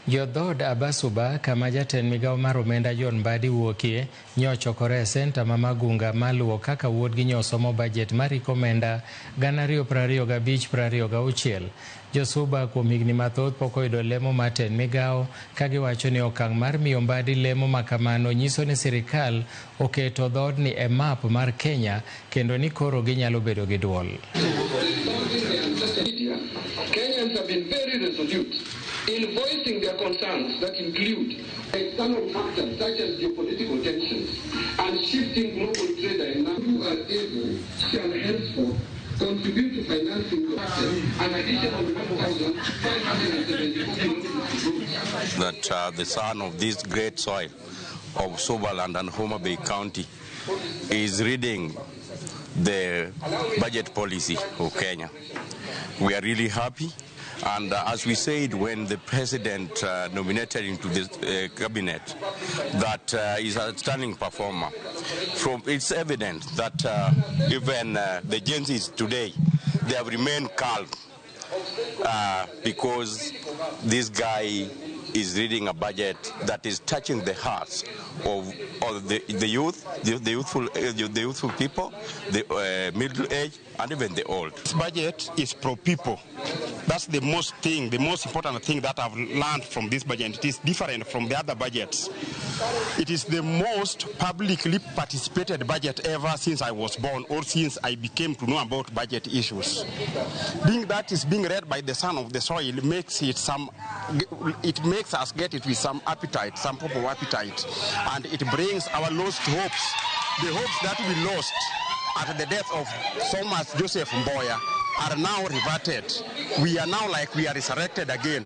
Jodhod Oganda Suba kama jatend migao mar omenda Mbadi wuokie nyochokore e senta ma Magunga maluwo kaka wuodgi somo bajet mariko omenda 2025-26. Josuba kuom higni mathoth pok oyudo lemo mar tend migao, ka giwacho ni okang' mar miyo Mbadi lemo makamano nyiso ni sirikal oketo dhoodni e map mar Kenya kendo ni koro ginyalo bedo gi duol. Kenyans have been very resolute in voicing their concerns that include external factors such as geopolitical tensions and shifting global trade dynamics who are able to henceforth contribute to financing an additional 1,574 that the son of this great soil of Subaland and Homa Bay County is reading the budget policy of Kenya. We are really happy, and as we said when the president nominated into the cabinet, that is a stunning performer. It's evident that even the Gen Zs today, they have remained calm because this guy is reading a budget that is touching the hearts of the youth, the youthful people, the middle age, and even the old. This budget is pro-people. That's the most important thing that I've learned from this budget. It is different from the other budgets. It is the most publicly participated budget ever since I was born or since I became to know about budget issues. Being that is being read by the son of the soil makes it makes us get it with some appetite, some pop of appetite, and it brings our lost hopes, the hopes that we lost at the death of Thomas Joseph Mboya are now reverted. We are now like we are resurrected again.